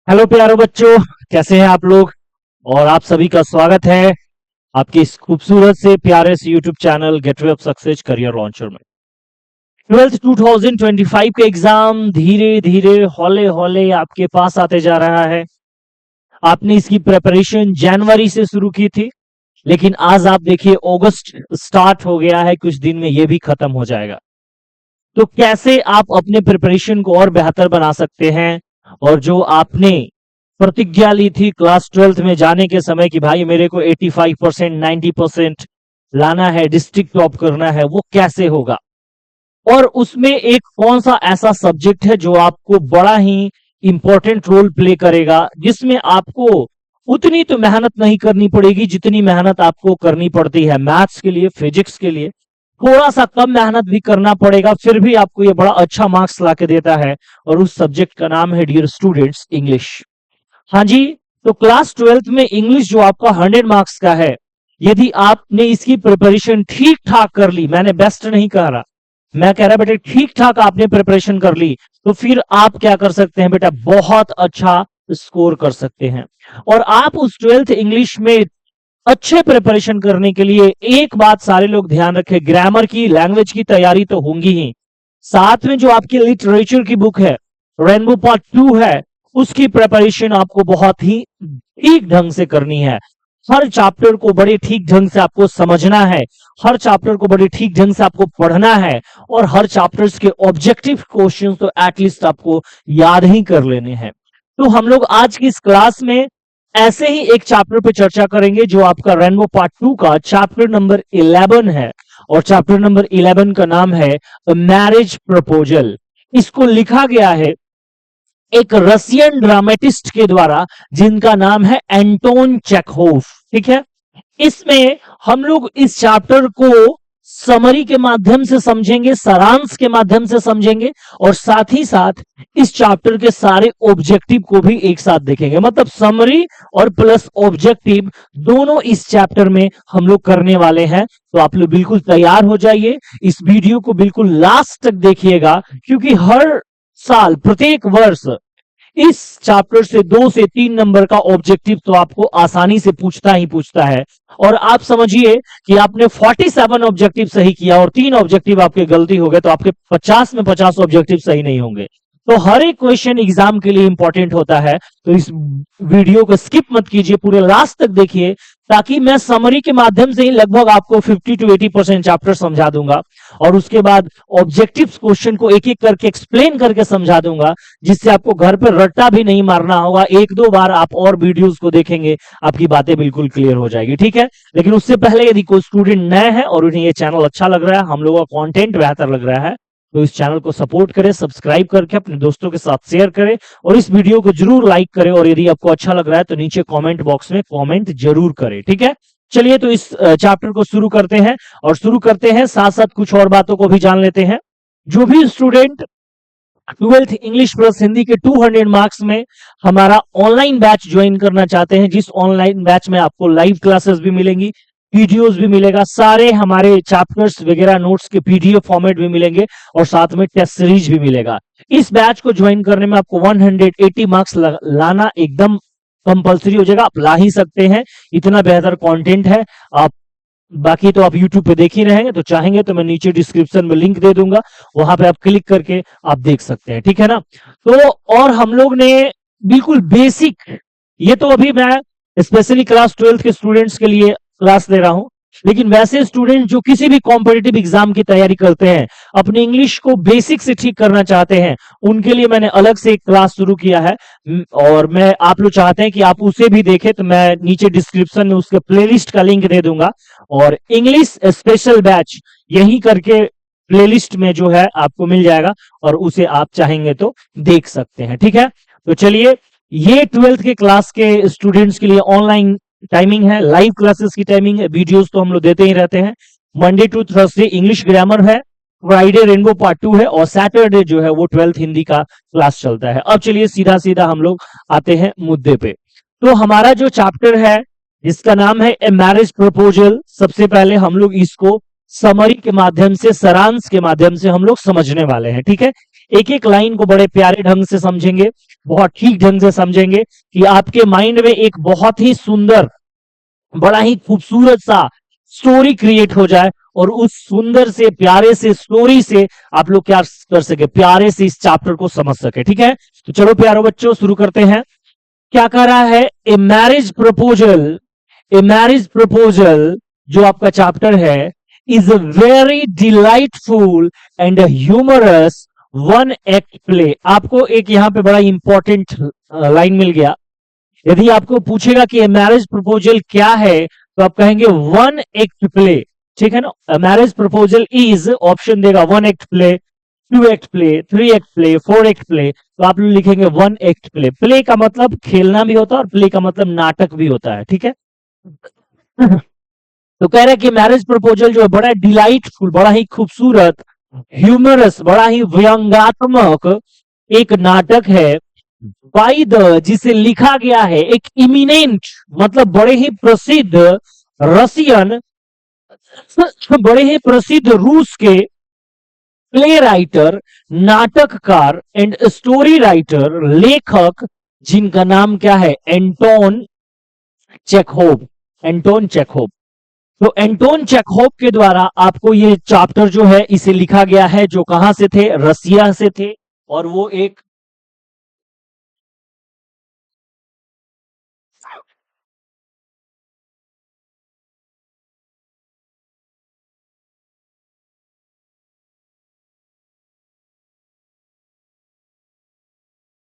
Hello प्यारे बच्चों, कैसे हैं आप लोग। और आप सभी का स्वागत है आपके इस खूबसूरत से प्यारे से YouTube channel gateway of success career launcher में। 12th 2025 के एग्जाम धीरे धीरे हौले हौले आपके पास आते जा रहा है। आपने इसकी प्रिपरेशन जनवरी से शुरू की थी, लेकिन आज आप देखिए अगस्त स्टार्ट हो गया है, कुछ दिन में ये भी खत्म हो जाएगा। तो कैसे आप अपने प्रिपरेशन को और बेहतर बना सकते हैं, और जो आपने प्रतिज्ञा ली थी क्लास 12th में जाने के समय कि भाई मेरे को 85% 90% लाना है, डिस्ट्रिक्ट टॉप करना है, वो कैसे होगा। और उसमें एक कौन सा ऐसा सब्जेक्ट है जो आपको बड़ा ही इंपॉर्टेंट रोल प्ले करेगा, जिसमें आपको उतनी तो मेहनत नहीं करनी पड़ेगी जितनी मेहनत आपको करनी पड़ती है मैथ्स के लिए, फिजिक्स के लिए। थोड़ा सा कम मेहनत भी करना पड़ेगा, फिर भी आपको ये बड़ा अच्छा मार्क्स लाके देता है। और उस सब्जेक्ट का नाम है डियर स्टूडेंट्स इंग्लिश। हाँ जी, तो क्लास 12th में इंग्लिश जो आपका 100 मार्क्स का है, यदि आपने इसकी प्रिपरेशन ठीक ठाक कर ली, मैंने बेस्ट नहीं कह रहा, मैं कह रहा बेटे ठीक ठाक आपने प्रिपरेशन कर ली, तो फिर आप क्या कर सकते हैं बेटा, बहुत अच्छा स्कोर कर सकते हैं। और आप उस 12th इंग्लिश में अच्छे प्रिपरेशन करने के लिए एक बात सारे लोग ध्यान रखें, ग्रामर की, लैंग्वेज की तैयारी तो होंगी ही, साथ में जो आपकी लिटरेचर की बुक है, रेनबो पार्ट 2 है, उसकी प्रिपरेशन आपको बहुत ही ठीक ढंग से करनी है। हर चैप्टर को बड़े ठीक ढंग से आपको समझना है, हर चैप्टर को बड़े ठीक ढंग से आपको पढ़ना है, और हर चैप्टर्स के ऑब्जेक्टिव क्वेश्चन तो एटलीस्ट आपको याद ही कर लेने हैं। तो हम लोग आज की इस क्लास में ऐसे ही एक चैप्टर पे चर्चा करेंगे जो आपका रेनबो पार्ट 2 का चैप्टर नंबर 11 है। और चैप्टर नंबर 11 का नाम है मैरिज प्रपोजल। इसको लिखा गया है एक रशियन ड्रामेटिस्ट के द्वारा, जिनका नाम है एंटोन चेखोव। ठीक है, इसमें हम लोग इस चैप्टर को समरी के माध्यम से समझेंगे, सारांश के माध्यम से समझेंगे, और साथ ही साथ इस चैप्टर के सारे ऑब्जेक्टिव को भी एक साथ देखेंगे। मतलब समरी और प्लस ऑब्जेक्टिव दोनों इस चैप्टर में हम लोग करने वाले हैं। तो आप लोग बिल्कुल तैयार हो जाइए, इस वीडियो को बिल्कुल लास्ट तक देखिएगा, क्योंकि हर साल, प्रत्येक वर्ष इस चैप्टर से 2 से 3 नंबर का ऑब्जेक्टिव तो आपको आसानी से पूछता ही पूछता है। और आप समझिए कि आपने 47 ऑब्जेक्टिव सही किया और 3 ऑब्जेक्टिव आपके गलती हो गए, तो आपके 50 में 50 ऑब्जेक्टिव सही नहीं होंगे। तो हर एक क्वेश्चन एग्जाम के लिए इंपॉर्टेंट होता है। तो इस वीडियो को स्किप मत कीजिए, पूरे लास्ट तक देखिए, ताकि मैं समरी के माध्यम से ही लगभग आपको 50 to 80% चैप्टर समझा दूंगा, और उसके बाद ऑब्जेक्टिव क्वेश्चन को एक एक करके एक्सप्लेन करके समझा दूंगा, जिससे आपको घर पर रट्टा भी नहीं मारना होगा। एक दो बार आप और वीडियोस को देखेंगे, आपकी बातें बिल्कुल क्लियर हो जाएगी। ठीक है, लेकिन उससे पहले यदि कोई स्टूडेंट नए हैं और उन्हें ये चैनल अच्छा लग रहा है, हम लोगों का कंटेंट बेहतर लग रहा है, तो इस चैनल को सपोर्ट करें, सब्सक्राइब करके अपने दोस्तों के साथ शेयर करें, और इस वीडियो को जरूर लाइक करें। और यदि आपको अच्छा लग रहा है तो नीचे कमेंट बॉक्स में कमेंट जरूर करें। ठीक है, चलिए तो इस चैप्टर को शुरू करते हैं, और शुरू करते हैं साथ साथ कुछ और बातों को भी जान लेते हैं। जो भी student 12th English plus Hindi के 200 मार्क्स में हमारा ऑनलाइन बैच ज्वाइन करना चाहते हैं, जिस ऑनलाइन बैच में आपको लाइव क्लासेस भी मिलेंगी, वीडियोस भी मिलेगा, सारे हमारे चैप्टर्स वगैरह नोट्स के पीडीएफ फॉर्मेट भी मिलेंगे, और साथ में टेस्ट सीरीज भी मिलेगा। इस बैच को ज्वाइन करने में आपको 180 मार्क्स लाना एकदम कंपलसरी हो जाएगा। आप ला ही सकते हैं, इतना बेहतर कंटेंट है। आप बाकी तो आप YouTube पे देख ही रहेंगे, तो चाहेंगे तो मैं नीचे डिस्क्रिप्शन में लिंक दे दूंगा, वहां पे आप क्लिक करके आप देख सकते हैं। ठीक है ना। तो और हम लोग ने बिल्कुल बेसिक, ये तो अभी मैं स्पेशली क्लास 12th के स्टूडेंट्स के लिए क्लास ले रहा हूं, लेकिन वैसे स्टूडेंट जो किसी भी कॉम्पिटिटिव एग्जाम की तैयारी करते हैं, अपनी इंग्लिश को बेसिक से ठीक करना चाहते हैं, उनके लिए मैंने अलग से एक क्लास शुरू किया है। और मैं, आप लोग चाहते हैं कि आप उसे भी देखें, तो मैं नीचे डिस्क्रिप्शन में उसके प्लेलिस्ट का लिंक दे दूंगा, और इंग्लिश स्पेशल बैच यही करके प्लेलिस्ट में जो है आपको मिल जाएगा, और उसे आप चाहेंगे तो देख सकते हैं। ठीक है, तो चलिए, ये 12th के क्लास के स्टूडेंट्स के लिए ऑनलाइन टाइमिंग है, लाइव क्लासेस की टाइमिंग है, वीडियोस तो हम लोग देते ही रहते हैं। Monday to Thursday English grammar है, फ्राइडे रेनबो पार्ट 2 है, और सैटरडे जो है वो 12th हिंदी का क्लास चलता है। अब चलिए सीधा सीधा हम लोग आते हैं मुद्दे पे। तो हमारा जो चैप्टर है, जिसका नाम है ए मैरिज प्रपोजल, सबसे पहले हम लोग इसको समरी के माध्यम से, सारांश के माध्यम से हम लोग समझने वाले हैं। ठीक है, एक एक लाइन को बड़े प्यारे ढंग से समझेंगे, बहुत ठीक ढंग से समझेंगे कि आपके माइंड में एक बहुत ही सुंदर, बड़ा ही खूबसूरत सा स्टोरी क्रिएट हो जाए और उस सुंदर से प्यारे से स्टोरी से आप लोग क्या कर सके, प्यारे से इस चैप्टर को समझ सके। ठीक है, तो चलो प्यारो बच्चों शुरू करते हैं। क्या कह रहा है, a marriage proposal, a marriage proposal जो आपका चैप्टर है, is a very delightful and humorous one act play. आपको एक यहां पे बड़ा इंपॉर्टेंट लाइन मिल गया। यदि आपको पूछेगा कि मैरिज प्रपोजल क्या है, तो आप कहेंगे वन एक्ट प्ले। ठीक है ना, मैरिज प्रपोजल इज, ऑप्शन देगा one act play, two act play, three act play, four act play, तो आप लोग लिखेंगे वन एक्ट प्ले। प्ले का मतलब खेलना भी होता है और प्ले का मतलब नाटक भी होता है। ठीक है तो कह रहे हैं कि मैरिज प्रपोजल जो है बड़ा डिलाइटफुल, बड़ा ही खूबसूरत, ह्यूमरस, बड़ा ही व्यंग्यात्मक एक नाटक है, बाई द, जिसे लिखा गया है एक इमिनेंट, मतलब बड़े ही प्रसिद्ध रसियन, बड़े ही प्रसिद्ध रूस के प्ले राइटर, नाटककार एंड स्टोरी राइटर, लेखक, जिनका नाम क्या है, एंटोन चेखोव, एंटोन चेखोव। तो एंटोन चेखोव के द्वारा आपको ये चैप्टर जो है इसे लिखा गया है, जो कहां से थे, रसिया से थे, और वो एक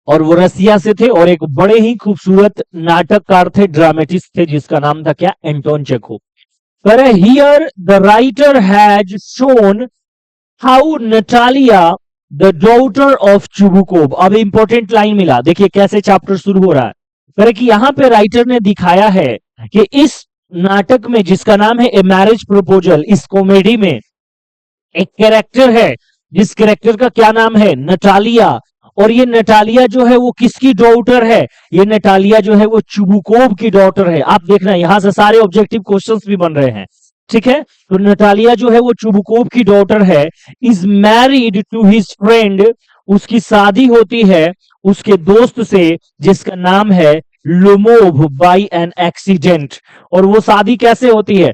और वो रसिया से थे और एक बड़े ही खूबसूरत नाटककार थे, ड्रामेटिस्ट थे, जिसका नाम था क्या, एंटोन चेखोव। पर here the writer has shown how Natalia the daughter of Chubukov. अब इंपॉर्टेंट लाइन मिला, देखिए कैसे चैप्टर शुरू हो रहा है। पर कि यहां पे राइटर ने दिखाया है कि इस नाटक में, जिसका नाम है ए मैरिज प्रपोजल, इस कॉमेडी में एक कैरेक्टर है, जिस कैरेक्टर का क्या नाम है, नटालिया। और ये नटालिया जो है वो किसकी डॉटर है, ये नटालिया जो है वो चुबुकोव की डॉटर है। आप देखना यहां से सारे ऑब्जेक्टिव क्वेश्चंस भी बन रहे हैं। ठीक है, तो नटालिया जो है वो चुबुकोव की डॉटर है, is married to his friend, उसकी शादी होती है उसके दोस्त से, जिसका नाम है लोमोव, बाई एन एक्सीडेंट। और वो शादी कैसे होती है,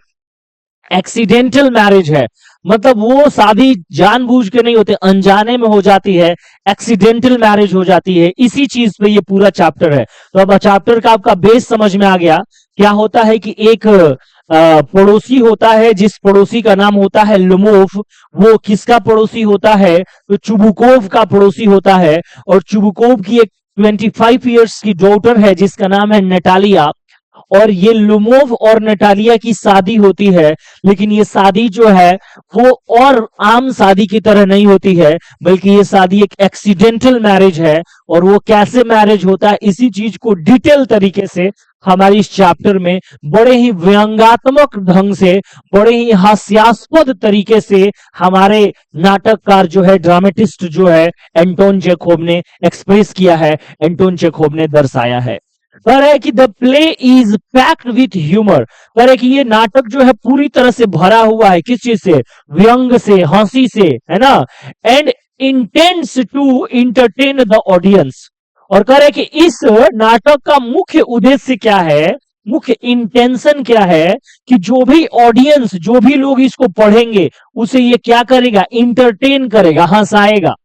एक्सीडेंटल मैरिज है, मतलब वो शादी जानबूझ के नहीं होते, अनजाने में हो जाती है, एक्सीडेंटल मैरिज हो जाती है। इसी चीज पे ये पूरा चैप्टर है। तो अब चैप्टर का आपका बेस समझ में आ गया। क्या होता है कि एक पड़ोसी होता है, जिस पड़ोसी का नाम होता है लुमोव। वो किसका पड़ोसी होता है, तो चुबुकोव का पड़ोसी होता है। और चुबुकोव की एक 25 ईयर्स की डॉटर है, जिसका नाम है नटालिया। और ये लुमोव और नटालिया की शादी होती है, लेकिन ये शादी जो है वो और आम शादी की तरह नहीं होती है, बल्कि ये शादी एक एक्सीडेंटल मैरिज है। और वो कैसे मैरिज होता है, इसी चीज को डिटेल तरीके से हमारी इस चैप्टर में बड़े ही व्यंग्यात्मक ढंग से, बड़े ही हास्यास्पद तरीके से हमारे नाटककार जो है, ड्रामेटिस्ट जो है एंटोन चेखोव ने एक्सप्रेस किया है, एंटोन चेखोव ने दर्शाया है। कह रहा है कि the play is packed with humour. कह रहे कि ये नाटक जो है पूरी तरह से भरा हुआ है, किस चीज से, व्यंग से, हंसी से, है ना, and intends to entertain the audience. और कह रहे कि इस नाटक का मुख्य उद्देश्य क्या है, मुख्य इंटेंशन क्या है, कि जो भी ऑडियंस, जो भी लोग इसको पढ़ेंगे, उसे ये क्या करेगा, इंटरटेन करेगा, हंसाएगा।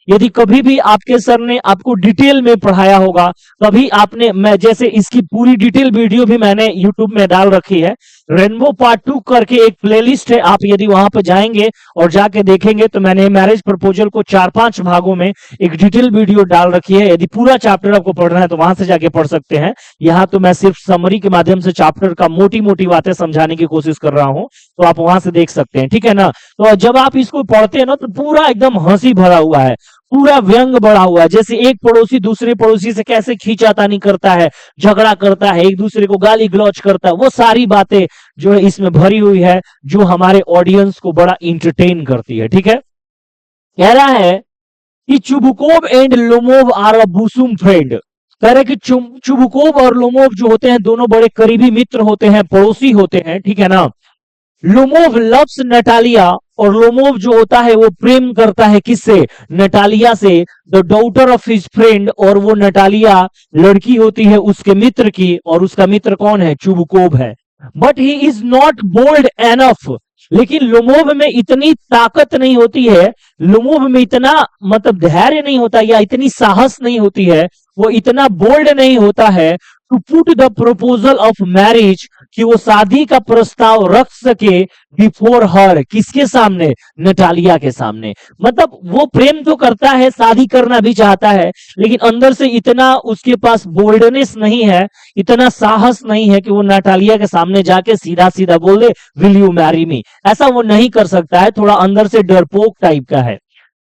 यदि कभी भी आपके सर ने आपको डिटेल में पढ़ाया होगा, कभी आपने, मैं जैसे इसकी पूरी डिटेल वीडियो भी मैंने यूट्यूब में डाल रखी है, रेनबो पार्ट 2 करके एक प्लेलिस्ट है, आप यदि वहां पर जाएंगे और जाके देखेंगे तो मैंने मैरिज प्रपोजल को 4-5 भागों में एक डिटेल वीडियो डाल रखी है। यदि पूरा चैप्टर आपको पढ़ना है तो वहां से जाके पढ़ सकते हैं। यहाँ तो मैं सिर्फ समरी के माध्यम से चैप्टर का मोटी मोटी बातें समझाने की कोशिश कर रहा हूं, तो आप वहां से देख सकते हैं। ठीक है ना, तो जब आप इसको पढ़ते हैं ना, तो पूरा एकदम हंसी भरा हुआ है, पूरा व्यंग बढ़ा हुआ है। जैसे एक पड़ोसी दूसरे पड़ोसी से कैसे खींचातानी करता है, झगड़ा करता है, एक दूसरे को गाली गलौज करता है, वो सारी बातें जो है इसमें भरी हुई है, जो हमारे ऑडियंस को बड़ा इंटरटेन करती है। ठीक है, कह रहा है कि Chubukov and Lomov are a bosom friend. कह रहे कि चुबुकोव और लोमोव जो होते हैं, दोनों बड़े करीबी मित्र होते हैं, पड़ोसी होते हैं। ठीक है ना, लोमोव लव्स नटालिया, और लोमोव जो होता है वो प्रेम करता है किससे? नटालिया से, the daughter of his friend, और वो नटालिया लड़की होती है उसके मित्र की, और उसका मित्र कौन है? चुबुकोव है। But he is not bold enough, लेकिन लोमोव में इतनी ताकत नहीं होती है, लोमोव में इतना मतलब धैर्य नहीं होता या इतनी साहस नहीं होती है, वो इतना बोल्ड नहीं होता है to put the proposal of marriage, कि वो शादी का प्रस्ताव रख सके बिफोर हर, किसके सामने? नटालिया के सामने। मतलब वो प्रेम तो करता है, शादी करना भी चाहता है, लेकिन अंदर से इतना उसके पास बोल्डनेस नहीं है, इतना साहस नहीं है कि वो नटालिया के सामने जाके सीधा सीधा बोल they will you marry me. ऐसा वो नहीं कर सकता है, थोड़ा अंदर से डरपोक टाइप का है।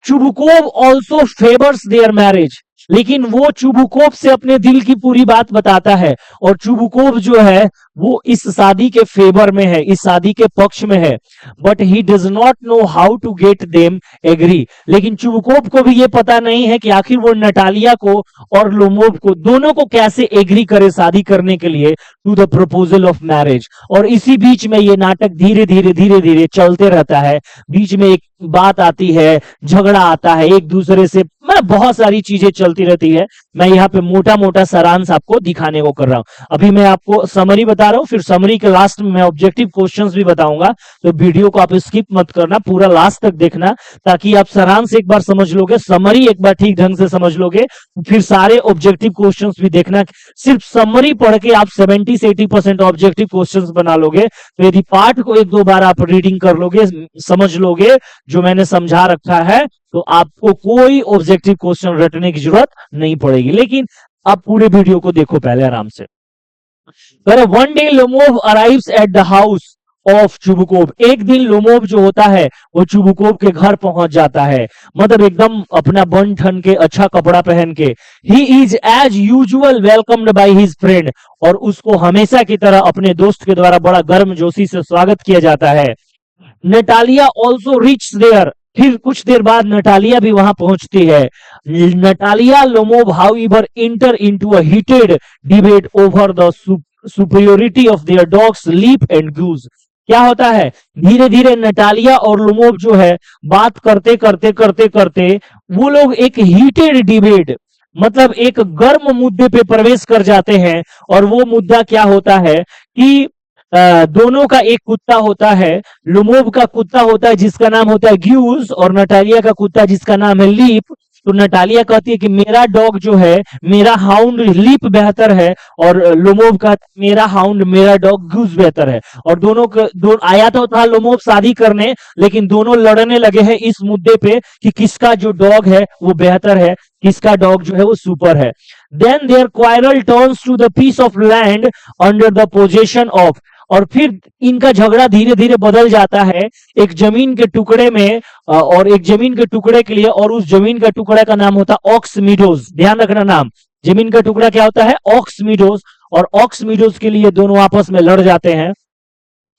Chubukov also favours there marriage, लेकिन वो चुबुकोव से अपने दिल की पूरी बात बताता है, और चुबुकोव जो है वो इस शादी के फेवर में है, इस शादी के पक्ष में है। But he does not know how to get them agree, लेकिन चुबुकोव को भी ये पता नहीं है कि आखिर वो नटालिया को और लोमोव को दोनों को कैसे एग्री करे शादी करने के लिए to the proposal of marriage. और इसी बीच में ये नाटक धीरे धीरे धीरे धीरे चलते रहता है, बीच में एक बात आती है, झगड़ा आता है एक दूसरे से, मतलब बहुत सारी चीजें चलती रहती है। मैं यहाँ पे मोटा मोटा सारांश आपको दिखाने को कर रहा हूँ। अभी मैं आपको समरी बता रहा हूँ, फिर समरी के लास्ट में मैं ऑब्जेक्टिव क्वेश्चंस भी बताऊंगा, तो वीडियो को आप स्किप मत करना, पूरा लास्ट तक देखना, ताकि आप सारांश एक बार समझ लोगे, समरी एक बार ठीक ढंग से समझ लोगे, फिर सारे ऑब्जेक्टिव क्वेश्चंस भी देखना। सिर्फ समरी पढ़ के आप 70 से 80% ऑब्जेक्टिव क्वेश्चंस बना लोगे, तो यदि पाठ को एक दो बार आप रीडिंग कर लोगे, समझ लोगे जो मैंने समझा रखा है, तो आपको कोई ऑब्जेक्टिव क्वेश्चन रटने की जरूरत नहीं पड़ेगी। लेकिन आप पूरे वीडियो को देखो पहले आराम से। One day Lomov arrives at the house of Chubukov, एक दिन लोमोव जो होता है वो चुबुकोव के घर पहुंच जाता है, मतलब एकदम अपना बन ठन के अच्छा कपड़ा पहन के। He is as usual welcomed by his friend, और उसको हमेशा की तरह अपने दोस्त के द्वारा बड़ा गर्मजोशी से स्वागत किया जाता है। नटालिया ऑल्सो रीच देयर, फिर कुछ देर बाद नटालिया भी वहां पहुंचती है। Natalia Lomov however enter into a heated debate over the superiority of their dogs Leap and Guess. क्या होता है, धीरे धीरे नटालिया और लोमोव जो है बात करते करते करते करते वो लोग एक हीटेड डिबेट, मतलब एक गर्म मुद्दे पे प्रवेश कर जाते हैं। और वो मुद्दा क्या होता है कि दोनों का एक कुत्ता होता है, लुमोव का कुत्ता होता है जिसका नाम होता है ग्यूज, और नटालिया का कुत्ता जिसका नाम है लीप। तो नटालिया कहती है कि मेरा डॉग जो है, मेरा हाउंड लीप बेहतर है, और लोमोव का मेरा हाउंड मेरा डॉग ग्यूज बेहतर है। और दोनों आया तो था लोमोव शादी करने, लेकिन दोनों लड़ने लगे हैं इस मुद्दे पे कि किसका जो डॉग है वो बेहतर है, किसका डॉग जो है वो सुपर है। Then their quarrel turns to the piece of land under the possession of, और फिर इनका झगड़ा धीरे धीरे बदल जाता है एक जमीन के टुकड़े में, और एक जमीन के टुकड़े के लिए, और उस जमीन का टुकड़ा का नाम होता है ऑक्स मीडोज। ध्यान रखना नाम, जमीन का टुकड़ा क्या होता है? Ox meadows. और ऑक्स मीडोज के लिए दोनों आपस में लड़ जाते हैं।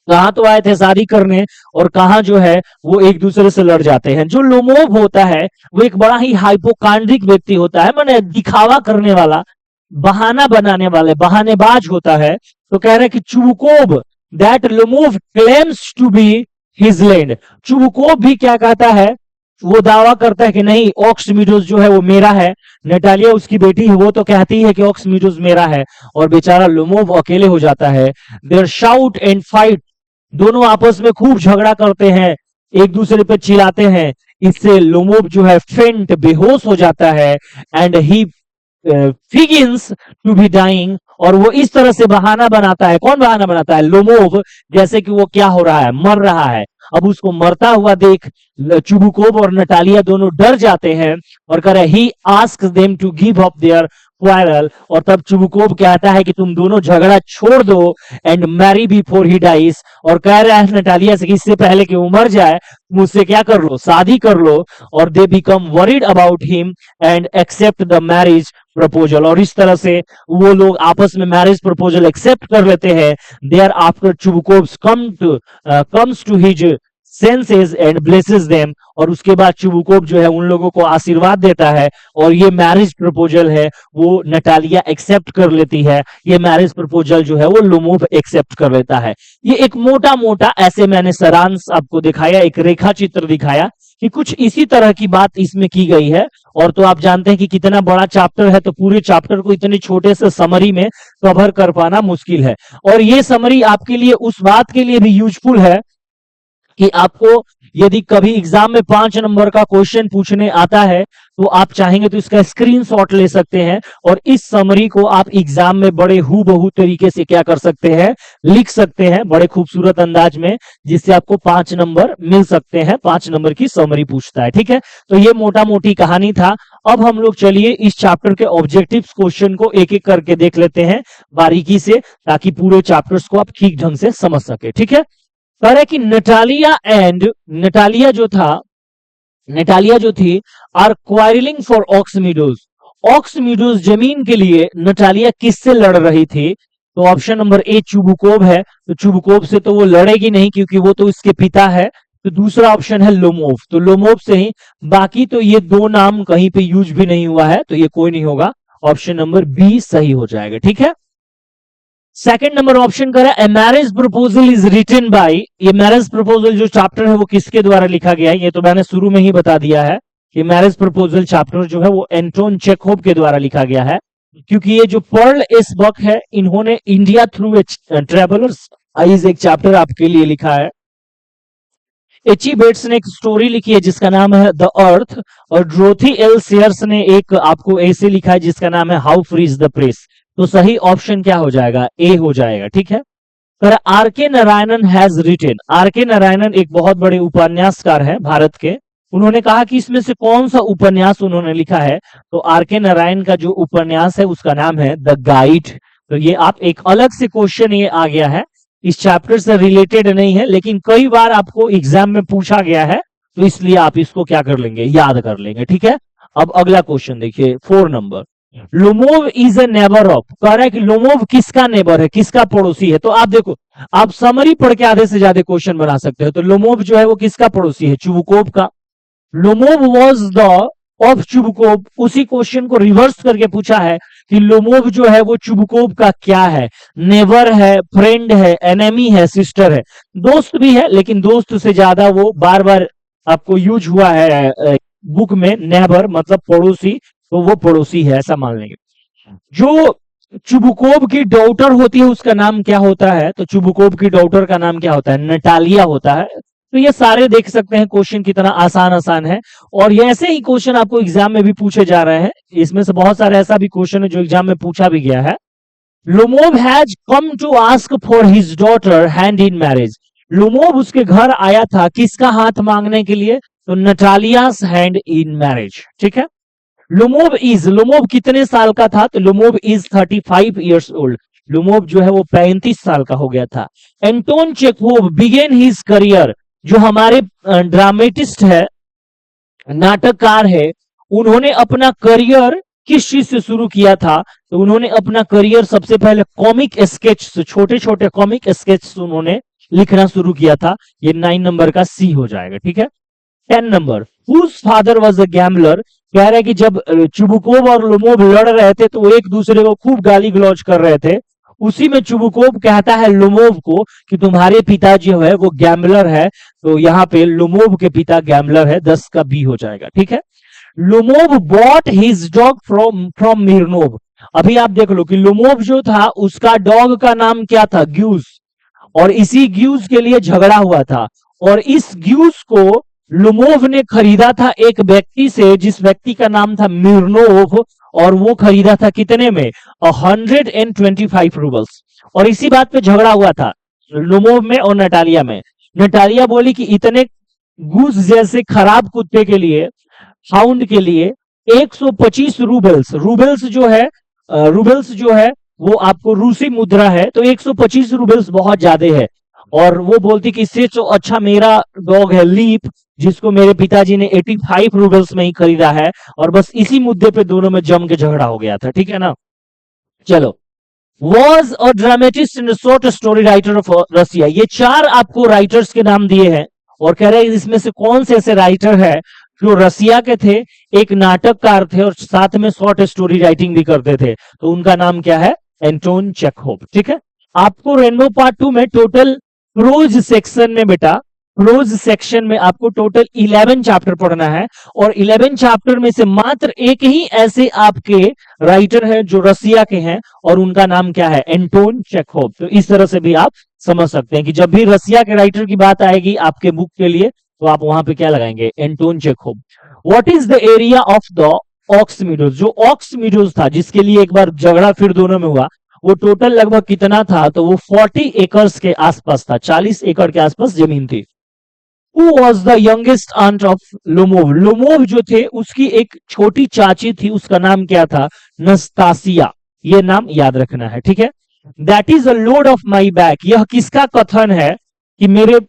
कहां तो आए थे शादी करने, और कहां जो है वो एक दूसरे से लड़ जाते हैं। जो लोमोव होता है वो एक बड़ा ही हाइपोकांड्रिक व्यक्ति होता है, माने दिखावा करने वाला, बहाना बनाने वाले, बहानेबाज होता है। तो कह रहे हैं कि Chubukov that Lomov claims to be his land, Chubukov भी क्या कहता है, वो दावा करता है कि नहीं, ऑक्स मीडोज जो है वो मेरा है। नटालिया उसकी बेटी है, वो तो कहती है कि ऑक्स मीडोज मेरा है, और बेचारा लोमोव अकेले हो जाता है। देयर शाउट एंड फाइट, दोनों आपस में खूब झगड़ा करते हैं, एक दूसरे पे चिल्लाते हैं। इससे लोमोव जो है फेंट, बेहोश हो जाता है। And he feigns to be dying, और वो इस तरह से बहाना बनाता है। कौन बहाना बनाता है? लोमोव, जैसे कि वो क्या हो रहा है, मर रहा है। अब उसको मरता हुआ देख चुबुकोव और नटालिया दोनों डर जाते हैं, और कह रहे he asks them to give up their quarrel, और तब चुबुकोव कहता है कि तुम दोनों झगड़ा छोड़ दो, and marry before he dies, और कह रहा है नटालिया से कि इससे पहले कि वो मर जाए मुझसे क्या कर लो, शादी कर लो। और they become worried about him and accept the marriage proposal, और इस तरह से वो लोग आपस में मैरिज प्रपोजल एक्सेप्ट कर लेते हैं। Thereafter Chubukov comes to his senses and blesses them, और उसके बाद चुबुकोव जो है उन लोगों को आशीर्वाद देता है, और ये मैरिज प्रपोजल है वो नटालिया एक्सेप्ट कर लेती है, ये मैरिज प्रपोजल जो है वो लोमोव एक्सेप्ट कर लेता है। ये एक मोटा मोटा ऐसे मैंने सारांश आपको दिखाया, एक रेखा चित्र दिखाया कि कुछ इसी तरह की बात इसमें की गई है। और तो आप जानते हैं कि कितना बड़ा चैप्टर है, तो पूरे चैप्टर को इतने छोटे से समरी में कवर कर पाना मुश्किल है। और ये समरी आपके लिए उस बात के लिए भी यूजफुल है कि आपको यदि कभी एग्जाम में 5 नंबर का क्वेश्चन पूछने आता है तो आप चाहेंगे तो इसका स्क्रीनशॉट ले सकते हैं, और इस समरी को आप एग्जाम में बड़े हूबहू तरीके से क्या कर सकते हैं, लिख सकते हैं बड़े खूबसूरत अंदाज में, जिससे आपको 5 नंबर मिल सकते हैं। 5 नंबर की समरी पूछता है, ठीक है। तो ये मोटा मोटी कहानी था। अब हम लोग चलिए इस चैप्टर के ऑब्जेक्टिव्स क्वेश्चन को एक एक करके देख लेते हैं बारीकी से, ताकि पूरे चैप्टर्स को आप ठीक ढंग से समझ सके, ठीक है। कह रहे कि नटालिया जो थी आर क्वारलिंग फॉर ऑक्समीडोज। ऑक्समीडोज जमीन के लिए नटालिया किससे लड़ रही थी? तो ऑप्शन नंबर ए चुबुकोव है, तो चुबुकोव से तो वो लड़ेगी नहीं क्योंकि वो तो इसके पिता है। तो दूसरा ऑप्शन है लोमोव, तो लोमोव से ही। बाकी तो ये दो नाम कहीं पे यूज भी नहीं हुआ है, तो ये कोई नहीं होगा। ऑप्शन नंबर बी सही हो जाएगा, ठीक है। सेकंड नंबर ऑप्शन करें, a marriage proposal is written by. ये मैरिज प्रपोजल जो चैप्टर है वो किसके द्वारा लिखा गया है? ये तो मैंने शुरू में ही बता दिया है कि मैरिज प्रपोजल चैप्टर जो है वो एंटोन चेखोव के द्वारा लिखा गया है, क्योंकि ये जो पर्ल एस बक है इन्होंने India through a travellers eyes एक चैप्टर आपके लिए लिखा है। एची बेट्स ने एक स्टोरी लिखी है जिसका नाम है द अर्थ, और ड्रोथी एल सेयर्स ने एक आपको ऐसे लिखा है जिसका नाम है how free is the press. तो सही ऑप्शन क्या हो जाएगा? ए हो जाएगा, ठीक है। पर आर के नारायणन हैज रिटन, आर के नारायणन एक बहुत बड़े उपन्यासकार है भारत के, उन्होंने कहा कि इसमें से कौन सा उपन्यास उन्होंने लिखा है? तो आर के नारायण का जो उपन्यास है उसका नाम है द गाइड। तो ये आप एक अलग से क्वेश्चन ये आ गया है, इस चैप्टर से रिलेटेड नहीं है, लेकिन कई बार आपको एग्जाम में पूछा गया है, तो इसलिए आप इसको क्या कर लेंगे, याद कर लेंगे, ठीक है। अब अगला क्वेश्चन देखिए 4 number, Lomov is a neighbour of. कह रहा है कि लोमोव किसका नेबर है, किसका पड़ोसी है? तो आप देखो, आप समरी पढ़ के आधे से ज्यादा क्वेश्चन बना सकते हो। तो लोमोव जो है वो किसका पड़ोसी है? चुबुकोव का। Lomov was the of Chubukov, उसी क्वेश्चन को रिवर्स करके पूछा है कि लोमोव जो है वो चुबुकोव का क्या है? नेबर है, फ्रेंड है, एनेमी है, सिस्टर है? दोस्त भी है, लेकिन दोस्त से ज्यादा वो बार बार आपको यूज हुआ है बुक में, नेबर मतलब पड़ोसी, तो वो पड़ोसी है ऐसा मान लेंगे। जो चुबुकोव की डॉटर होती है उसका नाम क्या होता है? तो चुबुकोव की डॉटर का नाम क्या होता है? नटालिया होता है। तो ये सारे देख सकते हैं क्वेश्चन कितना आसान आसान है, और ये ऐसे ही क्वेश्चन आपको एग्जाम में भी पूछे जा रहे हैं। इसमें से बहुत सारे ऐसा भी क्वेश्चन है जो एग्जाम में पूछा भी गया है। Lomov has come to ask for his daughter hand in marriage. Lomov उसके घर आया था किसका हाथ मांगने के लिए? तो नटालियास हैंड इन मैरिज, ठीक है। लोमोव कितने साल का था? तो Lomov is 35 years old. Lomov जो है वो 35 साल का हो गया था। Anton Chekhov begin his career, जो हमारे ड्रामेटिस्ट है, नाटककार है, उन्होंने अपना करियर किस चीज से शुरू किया था? तो उन्होंने अपना करियर सबसे पहले कॉमिक स्केच से, छोटे छोटे कॉमिक स्केच उन्होंने लिखना शुरू किया था। ये 9 नंबर का सी हो जाएगा, ठीक है। 10 number, whose father was a gambler. कह रहे हैं कि जब चुबुकोव और लोमोव लड़ रहे थे तो वो एक दूसरे को खूब गाली गलौज कर रहे थे। उसी में चुबुकोव कहता है लोमोव को कि तुम्हारे पिता जो है वो गैम्बलर है। तो यहाँ पे लोमोव के पिता गैम्बलर है, 10 का बी हो जाएगा, ठीक है। Lomov bought his dog from Mironov. अभी आप देख लो कि लोमोव जो था उसका डॉग का नाम क्या था? ग्यूज, और इसी ग्यूज के लिए झगड़ा हुआ था, और इस ग्यूज को लोमोव ने खरीदा था एक व्यक्ति से, जिस व्यक्ति का नाम था मिरनोव, और वो खरीदा था कितने में? 125 रूबल्स। और इसी बात पे झगड़ा हुआ था लोमोव में और नटालिया में। नटालिया बोली कि इतने गूस जैसे खराब कुत्ते के लिए, हाउंड के लिए 125 रूबल्स, रूबल्स जो है वो आपको रूसी मुद्रा है, तो 125 रूबल्स बहुत ज्यादा है। और वो बोलती कि इससे तो अच्छा मेरा डॉग है लीप, जिसको मेरे पिताजी ने 85 रूबल्स में ही खरीदा है। और बस इसी मुद्दे पे दोनों में जम के झगड़ा हो गया था, ठीक है ना। चलो, was a dramatist and short story writer of Russia. ये 4 आपको राइटर्स के नाम दिए हैं, और कह रहे हैं इसमें से कौन से ऐसे राइटर है जो रसिया के थे, एक नाटककार थे और साथ में शॉर्ट स्टोरी राइटिंग भी करते थे, तो उनका नाम क्या है? Anton Chekhov. ठीक है, आपको रेनबो पार्ट 2 में टोटल प्रोज सेक्शन में बेटा, प्रोज सेक्शन में आपको टोटल 11 चैप्टर पढ़ना है और 11 चैप्टर में से मात्र एक ही ऐसे आपके राइटर है जो रसिया के हैं और उनका नाम क्या है? Anton Chekhov. तो इस तरह से भी आप समझ सकते हैं कि जब भी रसिया के राइटर की बात आएगी आपके बुक के लिए तो आप वहां पे क्या लगाएंगे? Anton Chekhov. What is the area of the ox meadows? जो ऑक्स मीडोज था जिसके लिए एक बार झगड़ा फिर दोनों में हुआ, वो टोटल लगभग कितना था? तो वो 40 एकर्स के आसपास था, 40 एकड़ के आसपास जमीन थी। Who was the youngest aunt of Lomov? Lomov जो थे उसकी एक छोटी चाची थी, उसका नाम क्या था? नस्तासिया। ये नाम याद रखना है, ठीक है। That is a load of my back, यह किसका कथन है कि मेरे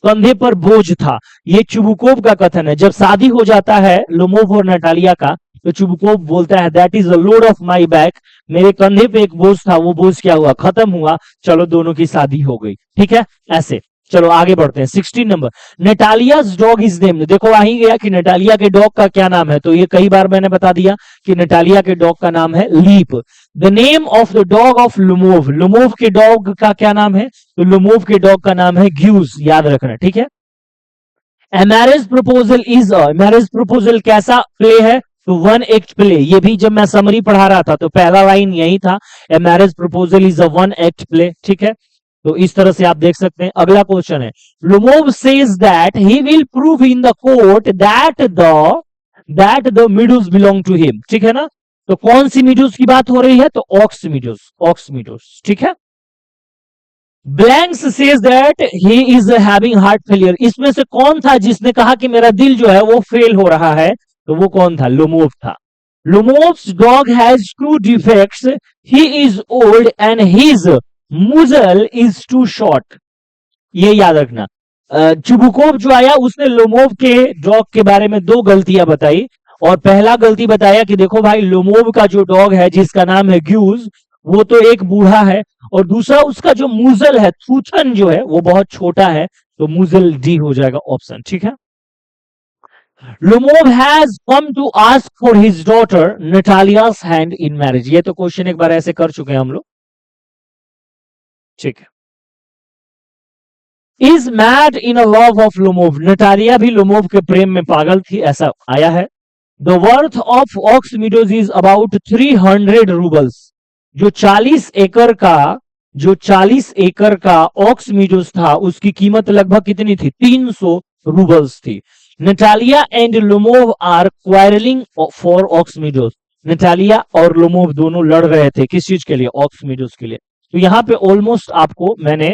कंधे पर बोझ था? ये चुबुकोव का कथन है। जब शादी हो जाता है लोमोव और नटालिया का तो चुबुकोव बोलता है that is a load of my back, मेरे कंधे पे एक बोझ था, वो बोझ क्या हुआ? खत्म हुआ, चलो दोनों की शादी हो गई। ठीक है, ऐसे चलो आगे बढ़ते हैं। 16 नंबर, नेटालियाज डॉग इज नेम्ड। देखो आ ही गया कि नेटालिया के डॉग का क्या नाम है, तो ये कई बार मैंने बता दिया कि नेटालिया के डॉग का नाम है Leap. The name of the dog of Lomov, Lomov के डॉग का क्या नाम है? तो लुमोव के डॉग का नाम है ग्यूज, याद रखना, ठीक है। A marriage proposal is a, marriage proposal कैसा प्ले है? तो वन एक्ट प्ले। ये भी जब मैं समरी पढ़ा रहा था तो पहला लाइन यही था, ए marriage proposal is a one act play, ठीक है। तो इस तरह से आप देख सकते हैं। अगला क्वेश्चन है, Lomov says that he will prove in the court that the meadows belong to him, ठीक है ना। तो कौन सी मीडोज की बात हो रही है? तो ऑक्स मीडोज, ऑक्स मीडोज, ठीक है। Blanks says that he is having heart failure, इसमें से कौन था जिसने कहा कि मेरा दिल जो है वो फेल हो रहा है? तो वो कौन था? लुमोव था। Lomov's dog has two defects, he is old and his muzzle is too short, ये याद रखना। चुबुकोव जो आया उसने लोमोव के डॉग के बारे में दो गलतियां बताई और पहला गलती बताया कि देखो भाई लोमोव का जो डॉग है जिसका नाम है ग्यूज, वो तो एक बूढ़ा है और दूसरा उसका जो मुजल है, थूथन जो है वो बहुत छोटा है, तो मुजल डी हो जाएगा ऑप्शन, ठीक है। Lomov has come to ask for his daughter Natalia's hand in marriage, ये तो क्वेश्चन एक बार ऐसे कर चुके हैं हम लोग, ठीक है। Is mad in a love of Lomov, Natalia भी लुमोव के प्रेम में पागल थी, ऐसा आया है। The worth of aux meadows is about 300 roubles, जो 40 एकड़ का ऑक्स मीडोज था उसकी कीमत लगभग कितनी थी? 300 रूबल्स थी। Natalia and Lomov are quarrelling for Ox Meadows, Natalia और लुमोव दोनों लड़ रहे थे किस चीज के लिए? ऑक्स मीडोज के लिए। तो यहाँ पे ऑलमोस्ट आपको मैंने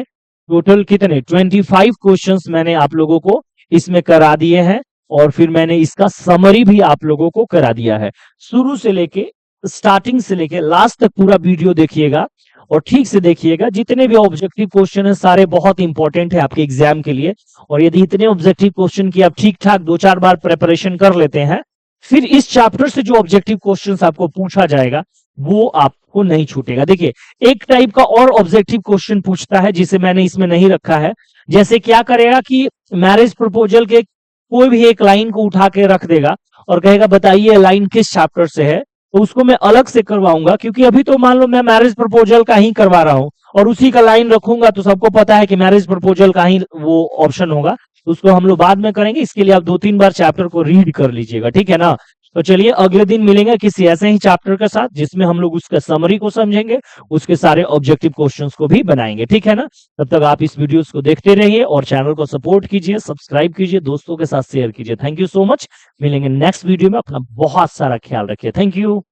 टोटल कितने 25 क्वेश्चंस मैंने आप लोगों को इसमें करा दिए हैं और फिर मैंने इसका समरी भी आप लोगों को करा दिया है। शुरू से लेके स्टार्टिंग से लेके लास्ट तक पूरा वीडियो देखिएगा और ठीक से देखिएगा। जितने भी ऑब्जेक्टिव क्वेश्चन है सारे बहुत इंपॉर्टेंट है आपके एग्जाम के लिए और यदि इतने ऑब्जेक्टिव क्वेश्चन की आप ठीक ठाक 2-4 बार प्रिपरेशन कर लेते हैं, फिर इस चैप्टर से जो ऑब्जेक्टिव क्वेश्चंस आपको पूछा जाएगा वो आपको नहीं छूटेगा। देखिए एक टाइप का और ऑब्जेक्टिव क्वेश्चन पूछता है जिसे मैंने इसमें नहीं रखा है, जैसे क्या करेगा कि मैरिज प्रपोजल के कोई भी एक लाइन को उठा के रख देगा और कहेगा बताइए लाइन किस चैप्टर से है, तो उसको मैं अलग से करवाऊंगा क्योंकि अभी तो मान लो मैं मैरिज प्रपोजल का ही करवा रहा हूं और उसी का लाइन रखूंगा तो सबको पता है कि मैरिज प्रपोजल का ही वो ऑप्शन होगा, तो उसको हम लोग बाद में करेंगे। इसके लिए आप 2-3 बार चैप्टर को रीड कर लीजिएगा, ठीक है ना। तो चलिए अगले दिन मिलेंगे किसी ऐसे ही चैप्टर के साथ जिसमें हम लोग उसका समरी को समझेंगे, उसके सारे ऑब्जेक्टिव क्वेश्चंस को भी बनाएंगे, ठीक है ना। तब तक आप इस वीडियोस को देखते रहिए और चैनल को सपोर्ट कीजिए, सब्सक्राइब कीजिए, दोस्तों के साथ शेयर कीजिए। थैंक यू सो मच, मिलेंगे नेक्स्ट वीडियो में। अपना बहुत सारा ख्याल रखिए, थैंक यू।